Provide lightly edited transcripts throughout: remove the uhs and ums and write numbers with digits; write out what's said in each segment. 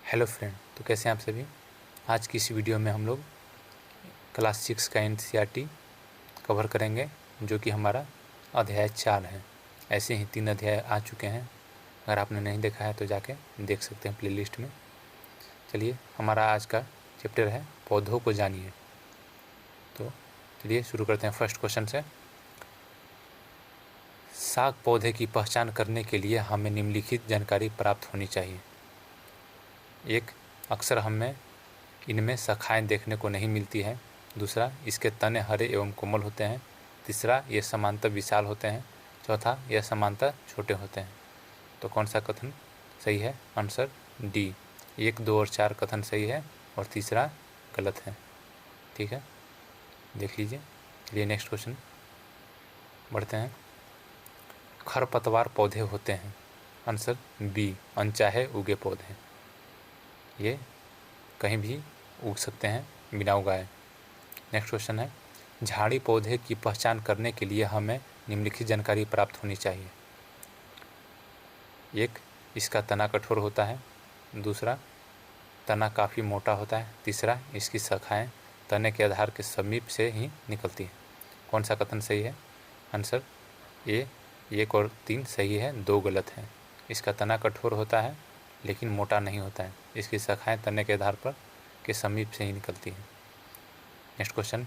Hello friend, तो कैसे हैं आप सभी। आज की इस वीडियो में हम लोग क्लास 6 का एनसीईआरटी कवर करेंगे, जो कि हमारा अध्याय 4 है। ऐसे ही 3 अध्याय आ चुके हैं। अगर आपने नहीं देखा है तो जाके देख सकते हैं प्लेलिस्ट में। चलिए, हमारा आज का चैप्टर है पौधों को जानिए। तो चलिए शुरू करते हैं फर्स्ट क्वेश्चन से। साग पौधे की पहचान करने के लिए हमें निम्नलिखित जानकारी प्राप्त होनी चाहिए। एक, अक्सर हमें इनमें शाखाएं देखने को नहीं मिलती है। दूसरा, इसके तने हरे एवं कोमल होते हैं। तीसरा, ये समांतर विशाल होते हैं। चौथा, यह समांतर छोटे होते हैं। तो कौन सा कथन सही है? आंसर डी, 1, 2 और 4 कथन सही है और तीसरा गलत है। ठीक है, देख लीजिए। चलिए नेक्स्ट क्वेश्चन बढ़ते हैं। खरपतवार पौधे होते हैं। आंसर बी, अनचाहे उगे पौधे। ये कहीं भी उग सकते हैं बिना उगाए। नेक्स्ट क्वेश्चन है, झाड़ी पौधे की पहचान करने के लिए हमें निम्नलिखित जानकारी प्राप्त होनी चाहिए। एक, इसका तना कठोर होता है। दूसरा, तना काफ़ी मोटा होता है। तीसरा, इसकी शाखाएं तने के आधार के समीप से ही निकलती हैं। कौन सा कथन सही है? आंसर ए, 1 और 3 सही है, 2 गलत है। इसका तना कठोर होता है लेकिन मोटा नहीं होता है। इसकी शाखाएं तने के आधार पर के समीप से ही निकलती हैं। नेक्स्ट क्वेश्चन,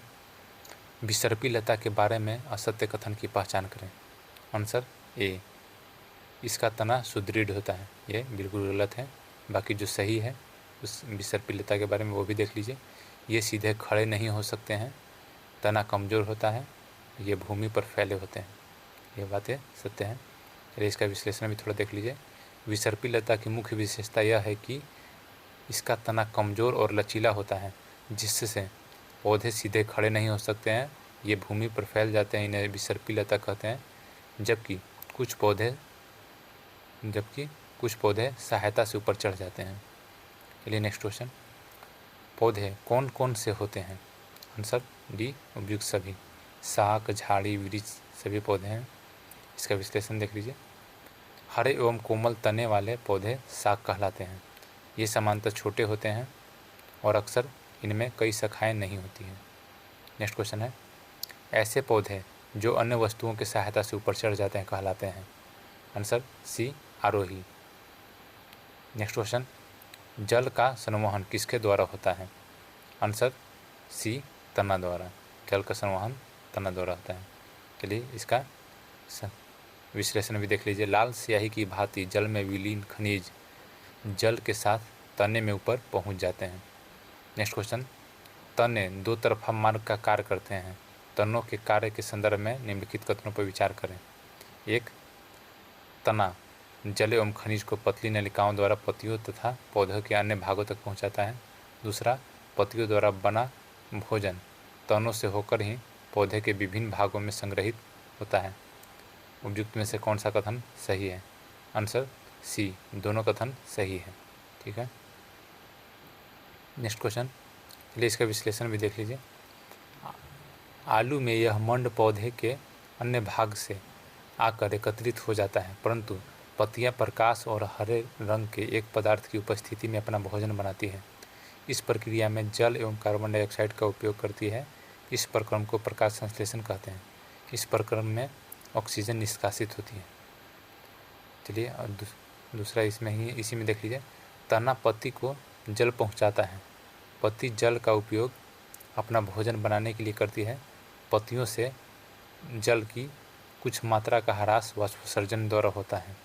विसर्पी लता के बारे में असत्य कथन की पहचान करें। आंसर ए, इसका तना सुदृढ़ होता है। ये बिल्कुल गलत है। बाकी जो सही है उस विसर्पी लता के बारे में वो भी देख लीजिए। ये सीधे खड़े नहीं हो सकते हैं। तना कमज़ोर होता है। ये भूमि पर फैले होते हैं। ये बातें सत्य हैं। चलिए इसका विश्लेषण भी थोड़ा देख लीजिए। विसर्पी लता की मुख्य विशेषता यह है कि इसका तना कमज़ोर और लचीला होता है, जिससे पौधे सीधे खड़े नहीं हो सकते हैं। ये भूमि पर फैल जाते हैं, इन्हें विसर्पी लता कहते हैं। जबकि कुछ पौधे सहायता से ऊपर चढ़ जाते हैं। चलिए नेक्स्ट क्वेश्चन, पौधे कौन कौन से होते हैं? आंसर डी, उपयुक्त सभी। शाक, झाड़ी, वृक्ष सभी पौधे हैं। इसका विश्लेषण देख लीजिए। हरे एवं कोमल तने वाले पौधे शाक कहलाते हैं। ये समांतर छोटे होते हैं और अक्सर इनमें कई शाखाएं नहीं होती हैं। नेक्स्ट क्वेश्चन है, ऐसे पौधे जो अन्य वस्तुओं की सहायता से ऊपर चढ़ जाते हैं कहलाते हैं। आंसर सी, आरोही। नेक्स्ट क्वेश्चन, जल का संवहन किसके द्वारा होता है? आंसर सी, तना द्वारा। जल का संवहन तना द्वारा होता है। चलिए इसका विश्लेषण भी देख लीजिए। लाल स्याही की भांति जल में विलीन खनिज जल के साथ तने में ऊपर पहुंच जाते हैं। नेक्स्ट क्वेश्चन, तने दो तरफा मार्ग का कार्य करते हैं। तनों के कार्य के संदर्भ में निम्नलिखित कथनों पर विचार करें। एक, तना जल एवं खनिज को पतली नलिकाओं द्वारा पत्तियों तथा पौधों के अन्य भागों तक पहुंचाता है। दूसरा, पत्तियों द्वारा बना भोजन तनों से होकर ही पौधे के विभिन्न भागों में संग्रहित होता है। उपयुक्त में से कौन सा कथन सही है? आंसर सी, दोनों कथन सही है। ठीक है, नेक्स्ट क्वेश्चन, चलिए इसका विश्लेषण भी देख लीजिए। आलू में यह मंड पौधे के अन्य भाग से आकर एकत्रित हो जाता है, परंतु पत्तियां प्रकाश और हरे रंग के एक पदार्थ की उपस्थिति में अपना भोजन बनाती है। इस प्रक्रिया में जल एवं कार्बन डाइऑक्साइड का उपयोग करती है। इस प्रक्रम को प्रकाश संश्लेषण कहते हैं। इस प्रक्रम में ऑक्सीजन निष्कासित होती है। चलिए और दूसरा इसमें ही इसी में देख लीजिए। तना पत्ती को जल पहुंचाता है। पत्ती जल का उपयोग अपना भोजन बनाने के लिए करती है। पत्तियों से जल की कुछ मात्रा का ह्रास वाष्पोत्सर्जन द्वारा होता है।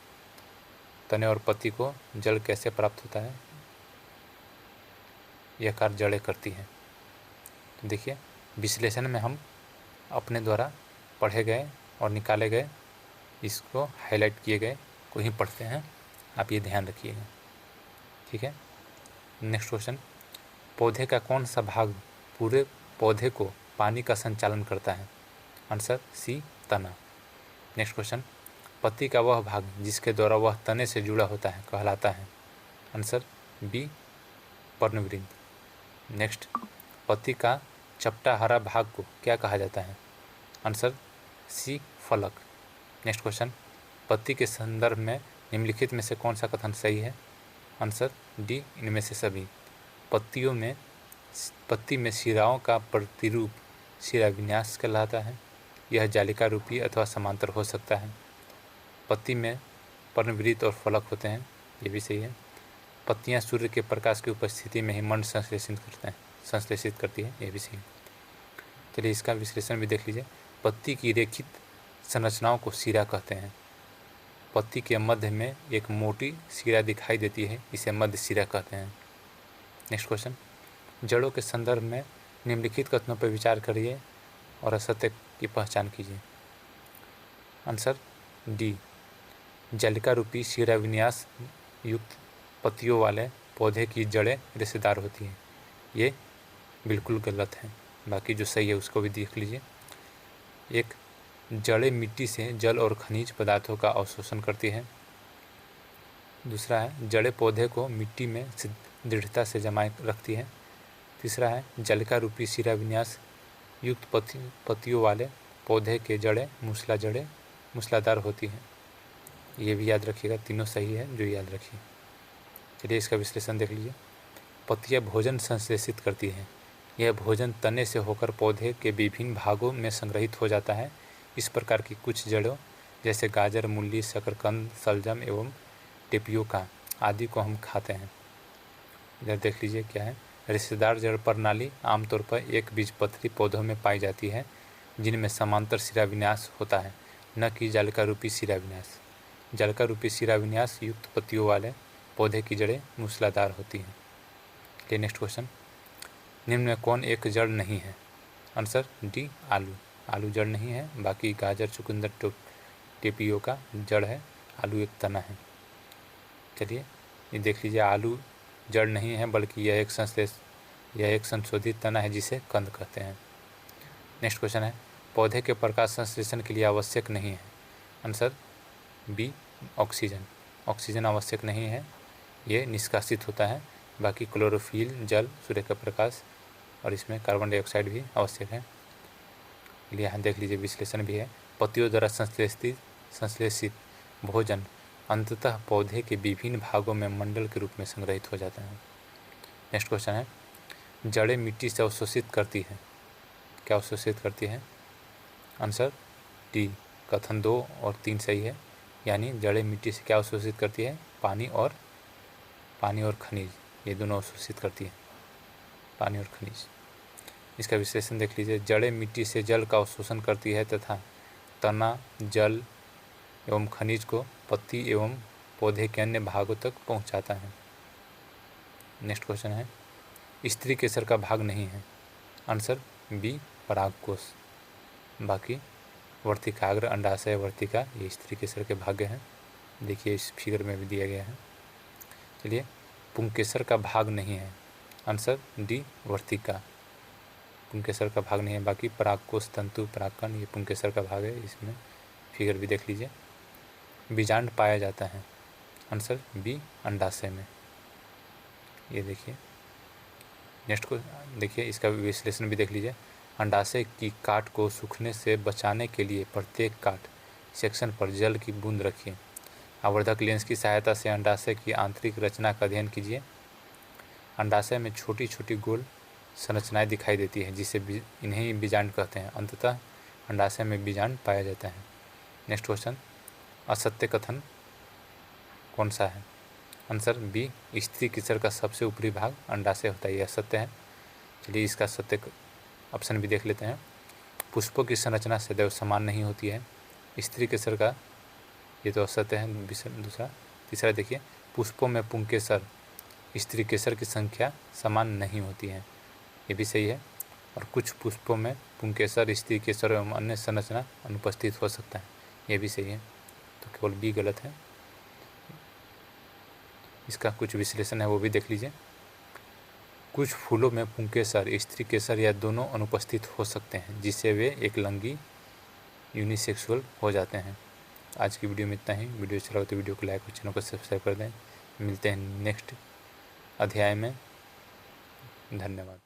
तने और पत्ती को जल कैसे प्राप्त होता है? यह कार्य जड़ें करती है। तो देखिए, विश्लेषण में हम अपने द्वारा पढ़े गए और निकाले गए, इसको हाईलाइट किए गए को ही पढ़ते हैं। आप ये ध्यान रखिएगा। ठीक है, नेक्स्ट क्वेश्चन, पौधे का कौन सा भाग पूरे पौधे को पानी का संचालन करता है? आंसर सी, तना। नेक्स्ट क्वेश्चन, पत्ती का वह भाग जिसके द्वारा वह तने से जुड़ा होता है कहलाता है। Answer B, पर्णवृंत। नेक्स्ट, पत्ती का चपटा हरा भाग को क्या कहा जाता है? आंसर सी, फलक। नेक्स्ट क्वेश्चन, पत्ती के संदर्भ में निम्नलिखित में से कौन सा कथन सही है? आंसर डी इनमें से सभी। पत्ती में शिराओं का प्रतिरूप शिरा विन्यास कहलाता है। यह जालिका रूपी अथवा समांतर हो सकता है। पत्ती में पर्णवृत्त और फलक होते हैं, ये भी सही है। पत्तियां सूर्य के प्रकाश की उपस्थिति में ही मंड संश्लेषित करती है, ये भी सही। चलिए इसका विश्लेषण भी देख लीजिए। पत्ती की रेखित संरचनाओं को शिरा कहते हैं। पत्ती के मध्य में एक मोटी शिरा दिखाई देती है, इसे मध्य शिरा कहते हैं। नेक्स्ट क्वेश्चन, जड़ों के संदर्भ में निम्नलिखित कथनों पर विचार करिए और असत्य की पहचान कीजिए। आंसर डी, जालिका रूपी शिरा विन्यास युक्त पत्तियों वाले पौधे की जड़ें रेशेदार होती हैं, ये बिल्कुल गलत है। बाकी जो सही है उसको भी देख लीजिए। एक, जड़ें मिट्टी से जल और खनिज पदार्थों का अवशोषण करती है। दूसरा है, जड़ें पौधे को मिट्टी में दृढ़ता से जमाए रखती है। तीसरा है, जालिका रूपी शिरा विन्यास युक्त पत्तियों वाले पौधे के जड़ें मूसलाधार होती हैं। ये भी याद रखिएगा, तीनों सही है जो याद रखिए। चलिए इसका विश्लेषण देख लीजिए। पत्तियां भोजन संश्लेषित करती हैं। यह भोजन तने से होकर पौधे के विभिन्न भागों में संग्रहित हो जाता है। इस प्रकार की कुछ जड़ों जैसे गाजर, मूली, शकरकंद, शलजम एवं टेपियोका आदि को हम खाते हैं। इधर देख लीजिए क्या है। रेशेदार जड़ प्रणाली आमतौर पर एक बीजपत्री पौधों में पाई जाती है जिनमें समांतर शिरा विन्यास होता है, न कि जालिका रूपी शिरा विन्यास। जालिका रूपी शिरा विन्यास युक्त पत्तियों वाले पौधे की जड़ें मूसलाधार होती हैं। चलिए नेक्स्ट क्वेश्चन, निम्न में कौन एक जड़ नहीं है? आंसर डी, आलू। आलू जड़ नहीं है, बाकी गाजर, चुकंदर, टेपियोका जड़ है, आलू एक तना है। चलिए ये देख लीजिए, आलू जड़ नहीं है बल्कि यह एक संशोधित तना है जिसे कंद कहते हैं। नेक्स्ट क्वेश्चन है, पौधे के प्रकाश संश्लेषण के लिए आवश्यक नहीं है। Answer B, oxygen. ऑक्सीजन आवश्यक नहीं है, ये निष्कासित होता है। बाकी क्लोरोफिल, जल, सूर्य का प्रकाश और इसमें कार्बन डाइऑक्साइड भी आवश्यक है। यहाँ देख लीजिए विश्लेषण भी है। पत्तियों द्वारा संश्लेषित भोजन अंततः पौधे के विभिन्न भागों में मंडल के रूप में संग्रहित हो जाता है। नेक्स्ट क्वेश्चन है, जड़ें मिट्टी से अवशोषित करती है। क्या अवशोषित करती है? आंसर डी, कथन 2 और 3 सही है। यानी जड़ें मिट्टी से क्या अवशोषित करती है? पानी और खनिज, ये दोनों अवशोषित करती है, पानी और खनिज। इसका विश्लेषण देख लीजिए। जड़ें मिट्टी से जल का अवशोषण करती है तथा तना जल एवं खनिज को पत्ती एवं पौधे के अन्य भागों तक पहुंचाता है। नेक्स्ट क्वेश्चन है, स्त्री केसर का भाग नहीं है। आंसर बी, परागकोश। बाकी वर्तिकाग्र, अंडाशय, वर्तिका ये स्त्री केसर के भाग हैं। देखिए इस फिगर में भी दिया गया है। चलिए, पुंकेसर का भाग नहीं है। आंसर डी, वर्तिका। पुंकेसर का भाग नहीं है। बाकी परागकोश, तंतु, परागकण ये पुंकेसर का भाग है। इसमें फिगर भी देख लीजिए। बीजांड पाया जाता है। आंसर बी, अंडाशय में। ये देखिए, नेक्स्ट को देखिए, इसका विश्लेषण भी देख लीजिए। अंडाशय की काट को सूखने से बचाने के लिए प्रत्येक काट सेक्शन पर जल की बूंद रखिए। आवर्धक लेंस की सहायता से अंडाशय की आंतरिक रचना का अध्ययन कीजिए। अंडाशय में छोटी छोटी गोल संरचनाएं दिखाई देती है जिसे इन्हें बीजांड कहते हैं। अंततः अंडाशय में बीजांड पाया जाता है। नेक्स्ट क्वेश्चन, असत्य कथन कौन सा है? आंसर बी, स्त्री केसर का सबसे ऊपरी भाग अंडाशय होता है, यह असत्य है। चलिए इसका सत्य ऑप्शन भी देख लेते हैं। पुष्पों की संरचना सदैव समान नहीं होती है। स्त्री केसर का ये तो असत्य है। दूसरा, तीसरा देखिए, पुष्पों में पुंकेसर स्त्री केसर की संख्या समान नहीं होती है, ये भी सही है। और कुछ पुष्पों में पुंकेसर, स्त्री केसर एवं अन्य संरचना अनुपस्थित हो सकता है, ये भी सही है। तो केवल बी गलत है। इसका कुछ विश्लेषण है वो भी देख लीजिए। कुछ फूलों में पुंकेसर, स्त्री केसर या दोनों अनुपस्थित हो सकते हैं जिससे वे एक लिंगी यूनिसेक्सुअल हो जाते हैं। आज की वीडियो में इतना ही। वीडियो अच्छा लगा तो वीडियो को लाइक और चैनल को सब्सक्राइब कर दें। मिलते हैं नेक्स्ट अध्याय में। धन्यवाद।